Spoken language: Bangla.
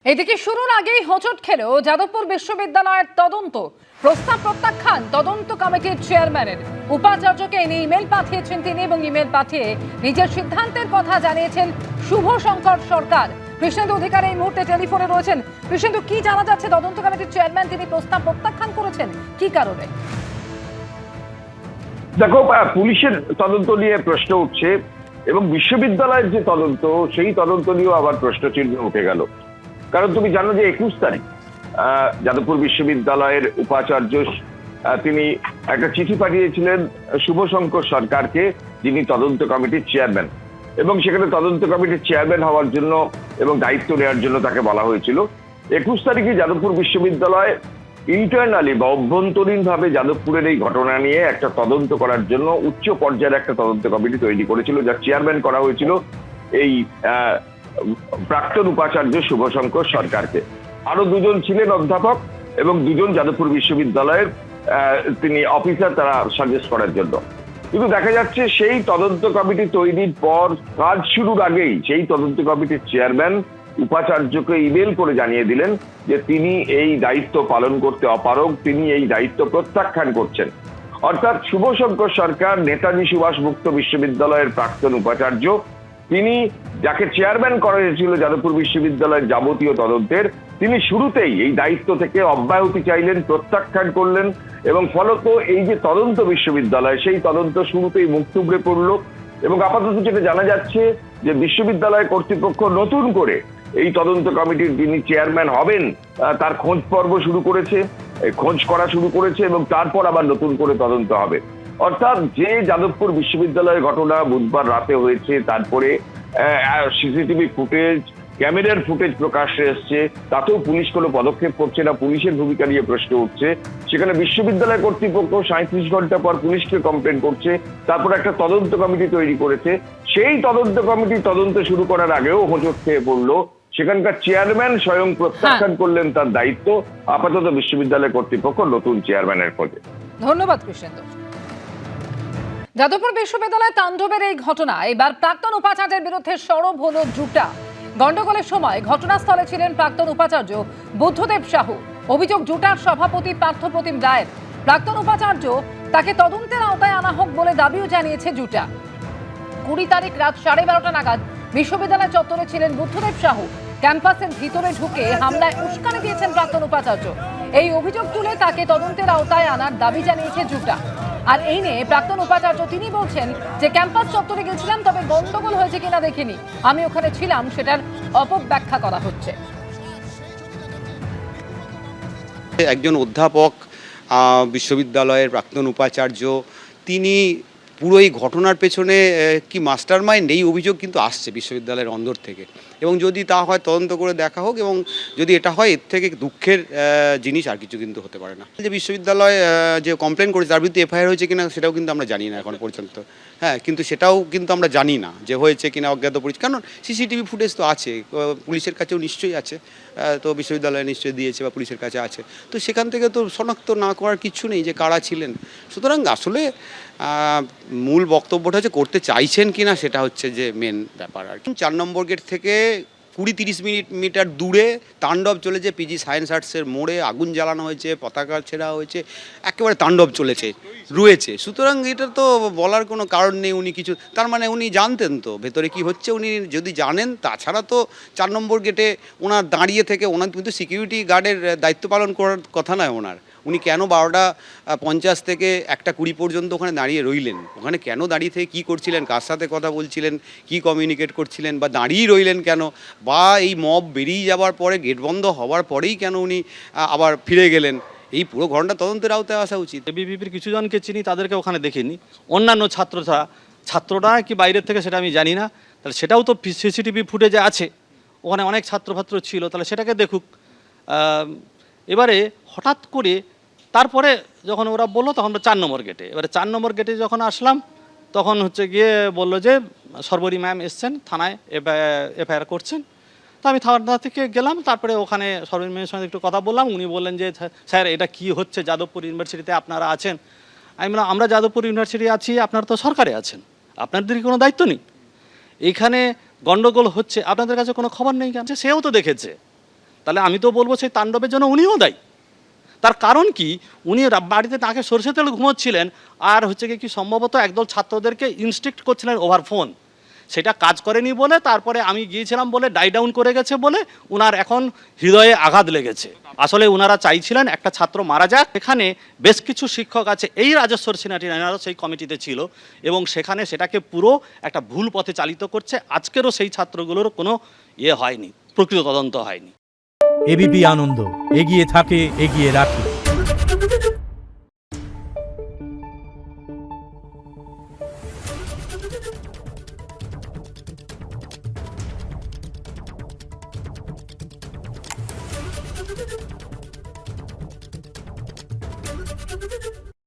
এদিকে শুরুর আগেই হোঁচট খেল যাদবপুর বিশ্ববিদ্যালয়ের তদন্ত প্রস্তাব প্রত্যাখ্যান তদন্ত কমিটির চেয়ারম্যানের। উপাচার্যকে এনে ইমেল পাঠিয়েছেন তিনি এবং ইমেল পাঠিয়ে নিজের সিদ্ধান্তের কথা জানিয়েছেন শুভ শঙ্কর সরকার। কৃষ্ণেন্দু অধিকার এই মুহূর্তে টেলিফোনে রয়েছেন। কৃষ্ণেন্দু, কি জানা যাচ্ছে? তদন্ত কমিটির চেয়ারম্যান তিনি প্রস্তাব প্রত্যাখ্যান করেছেন, কি কারণে? দেখো, পুলিশের তদন্ত নিয়ে প্রশ্ন উঠছে এবং বিশ্ববিদ্যালয়ের যে তদন্ত সেই তদন্ত নিয়েও আবার প্রশ্ন চিহ্ন উঠে গেল। কারণ তুমি জানো যে 21 তারিখ যাদবপুর বিশ্ববিদ্যালয়ের উপাচার্য তিনি একটা চিঠি পাঠিয়েছিলেন শুভশঙ্কর সরকারকে, যিনি তদন্ত কমিটির চেয়ারম্যান, এবং সেখানে তদন্ত কমিটির চেয়ারম্যান হওয়ার জন্য এবং দায়িত্ব নেওয়ার জন্য তাকে বলা হয়েছিল। 21 তারিখে যাদবপুর বিশ্ববিদ্যালয় ইন্টারনালি বা অভ্যন্তরীণ ভাবে যাদবপুরের এই ঘটনা নিয়ে একটা তদন্ত করার জন্য উচ্চ পর্যায়ের একটা তদন্ত কমিটি তৈরি করেছিল, যার চেয়ারম্যান করা হয়েছিল এই প্রাক্তন উপাচার্য শুভশঙ্কর সরকারকে। আরো দুজন ছিলেন অধ্যাপক এবং দুজন যাদবপুর বিশ্ববিদ্যালয়ের তিনি অফিসার, তারা সাজেস্ট করার জন্য। কিন্তু দেখা যাচ্ছে সেই তদন্ত কমিটি তৈরির পর কাজ শুরুর আগেই সেই তদন্ত কমিটির চেয়ারম্যান উপাচার্যকে ইমেল করে জানিয়ে দিলেন যে তিনি এই দায়িত্ব পালন করতে অপারগ, তিনি এই দায়িত্ব প্রত্যাখ্যান করছেন। অর্থাৎ শুভশঙ্কর সরকার নেতাজি সুভাষ মুক্ত বিশ্ববিদ্যালয়ের প্রাক্তন উপাচার্য, তিনি যাকে চেয়ারম্যান করা হয়েছিল যাদবপুর বিশ্ববিদ্যালয়ের যাবতীয় তদন্তের, তিনি শুরুতেই এই দায়িত্ব থেকে অব্যাহতি চাইলেন, প্রত্যাখ্যান করলেন এবং ফলত এই যে তদন্ত বিশ্ববিদ্যালয় সেই তদন্ত শুরুতেই মুখ থুবড়ে পড়লো। এবং আপাতত যেটা জানা যাচ্ছে যে বিশ্ববিদ্যালয় কর্তৃপক্ষ নতুন করে এই তদন্ত কমিটির যিনি চেয়ারম্যান হবেন তার খোঁজ পর্ব শুরু করেছে, খোঁজ করা শুরু করেছে এবং তারপর আবার নতুন করে তদন্ত হবে। অর্থাৎ যে যাদবপুর বিশ্ববিদ্যালয়ের ঘটনা বুধবার রাতে হয়েছে, তারপরে সিসিটিভি ফুটেজ, ক্যামেরার ফুটেজ প্রকাশ্যে এসছে, তাতেও পুলিশ কোনো পদক্ষেপ করছে না, পুলিশের ভূমিকা নিয়ে প্রশ্ন উঠছে। সেখানে বিশ্ববিদ্যালয় কর্তৃপক্ষ 37 ঘন্টা পর পুলিশকে কমপ্লেন করছে, তারপর একটা তদন্ত কমিটি তৈরি করেছে। সেই তদন্ত কমিটি তদন্ত শুরু করার আগেও হোঁচট খেয়ে পড়লো। সেখানকার চেয়ারম্যান স্বয়ং প্রত্যাখ্যান করলেন তার দায়িত্ব। আপাতত বিশ্ববিদ্যালয় কর্তৃপক্ষ নতুন চেয়ারম্যানের খোঁজে। ধন্যবাদ কৃষ্ণেন্দু। যাদবপুর বিশ্ববিদ্যালয় তাণ্ডবের এই ঘটনা এবার প্রাক্তন উপাচার্যের বিরুদ্ধে সরব হলো জুটা। গন্ডগোলের সময় ঘটনাস্থলে ছিলেন প্রাক্তন উপাচার্য বুদ্ধদেব সাহু। অভিযোগ জুটার সভাপতি পার্থপ্রতিম রায়ের। প্রাক্তন উপাচার্য তাকে তদন্তের আওতায় আনা হোক বলে দাবিও জানিয়েছে জুটা। 20 তারিখ রাত 12:30 নাগাদ বিশ্ববিদ্যালয় চত্বরে ছিলেন বুদ্ধদেব সাহু। ক্যাম্পাসের ভিতরে ঢুকে হামলায় উস্কানি দিয়েছেন প্রাক্তন উপাচার্য। এই অভিযোগ তুলে তাকে তদন্তের আওতায় আনার দাবি জানিয়েছে জুটা। আর এই নিয়ে প্রাক্তন উপাচার্য তিনি বলছেন যে ক্যাম্পাস চত্বরে গেছিলাম, তবে গন্ডগোল হয়েছে কিনা দেখিনি, আমি ওখানে ছিলাম, সেটার অপব্যাখ্যা করা হচ্ছে। একজন অধ্যাপক, বিশ্ববিদ্যালয়ের প্রাক্তন উপাচার্য, তিনি পুরো এই ঘটনার পেছনে কি মাস্টার মাইন্ড, এই অভিযোগ কিন্তু আসছে বিশ্ববিদ্যালয়ের অন্দর থেকে। এবং যদি তা হয় তদন্ত করে দেখা হোক, এবং যদি এটা হয় এর থেকে দুঃখের জিনিস আর কিছু কিন্তু হতে পারে না। যে বিশ্ববিদ্যালয় যে কমপ্লেন করেছে তার বিরুদ্ধে এফআইআর হয়েছে কিনা সেটাও কিন্তু আমরা জানি না এখন পর্যন্ত। হ্যাঁ, কিন্তু সেটাও কিন্তু আমরা জানি না যে হয়েছে কিনা অজ্ঞাত পরিচয়, কারণ সিসিটিভি ফুটেজ তো আছে, পুলিশের কাছেও নিশ্চয়ই আছে, তো বিশ্ববিদ্যালয়ে নিশ্চয়ই দিয়েছে বা পুলিশের কাছে আছে, তো সেখান থেকে তো শনাক্ত না করার কিছু নেই যে কারা ছিলেন। সুতরাং আসলে মূল বক্তব্যটা হচ্ছে করতে চাইছেন কিনা, সেটা হচ্ছে যে মেন ব্যাপার। আর 4 নম্বর গেট থেকে 20-30 মিটার দূরে তাণ্ডব চলেছে। পিজি সায়েন্স আর্টসের মোড়ে আগুন জ্বালানো হয়েছে, পতাকা ছেঁড়া হয়েছে, একেবারে তাণ্ডব চলেছে রয়েছে। সুতরাং এটা তো বলার কোনো কারণ নেই উনি কিছু, তার মানে উনি জানতেন তো ভেতরে কি হচ্ছে। উনি যদি জানেন, তাছাড়া তো 4 নম্বর গেটে ওনার দাঁড়িয়ে থেকে, ওনার কিন্তু সিকিউরিটি গার্ডের দায়িত্ব পালন করার কথা নয় ওনার, উনি কেন 12:50 থেকে 1:20 পর্যন্ত ওখানে দাঁড়িয়ে রইলেন? ওখানে কেন দাঁড়িয়ে থেকে কী করছিলেন, কার সাথে কথা বলছিলেন, কি কমিউনিকেট করছিলেন, বা দাঁড়িয়েই রইলেন কেন, বা এই মব বেরিয়ে যাওয়ার পরে গেট বন্ধ হওয়ার পরেই কেন উনি আবার ফিরে গেলেন? এই পুরো ঘটনা তদন্তের আওতায় আসা উচিত। এবিভিপির কিছু জনকে চিনি, তাদেরকে ওখানে দেখিনি। অন্যান্য ছাত্ররা কি বাইরের থেকে সেটা আমি জানি না, তাহলে সেটাও তো সিসিটিভি ফুটেজে আছে। ওখানে অনেক ছাত্র ছিল, তাহলে সেটাকে দেখুক। এবারে হঠাৎ করে তারপরে যখন ওরা বললো, তখন 4 নম্বর গেটে, এবারে 4 নম্বর গেটে যখন আসলাম, তখন হচ্ছে গিয়ে বললো যে সর্বরী ম্যাম এসছেন, থানায় এফআইআর করছেন। তো আমি থানা থেকে গেলাম, তারপরে ওখানে সর্বরী ম্যামের সঙ্গে একটু কথা বললাম। উনি বললেন যে স্যার এটা কি হচ্ছে, যাদবপুর ইউনিভার্সিটিতে আপনারা আছেন। আমি বললাম আমরা যাদবপুর ইউনিভার্সিটি আছি, আপনারা তো সরকারে আছেন, আপনাদের কি কোনো দায়িত্ব নেই? এইখানে গন্ডগোল হচ্ছে, আপনাদের কাছে কোনো খবর নেই কেন? সেও তো দেখেছে, তাহলে আমি তো বলবো সেই তাণ্ডবের জন্য উনিও দায়ী। তার কারণ কি, উনি বাড়িতে তাকে সরষে তেল ঘুমোচ্ছিলেন, আর হচ্ছে কি সম্ভবত একদল ছাত্রদেরকে ইনস্ট্রিক্ট করছিলেন ওভার ফোন, সেটা কাজ করেনি বলে তারপরে আমি গিয়েছিলাম বলে ডাই ডাউন করে গেছে বলে উনার এখন হৃদয়ে আঘাত লেগেছে। আসলে উনারা চাইছিলেন একটা ছাত্র মারা যাক। এখানে বেশ কিছু শিক্ষক আছে, এই রাজেশ্বর সিনহাটি এনারাও সেই কমিটিতে ছিল, এবং সেখানে সেটাকে পুরো একটা ভুল পথে চালিত করছে। আজকেরও সেই ছাত্রগুলোর কোনো হয়নি, প্রকৃত তদন্ত হয়নি। এবিপি আনন্দ, এগিয়ে থাকে, এগিয়ে রাখে।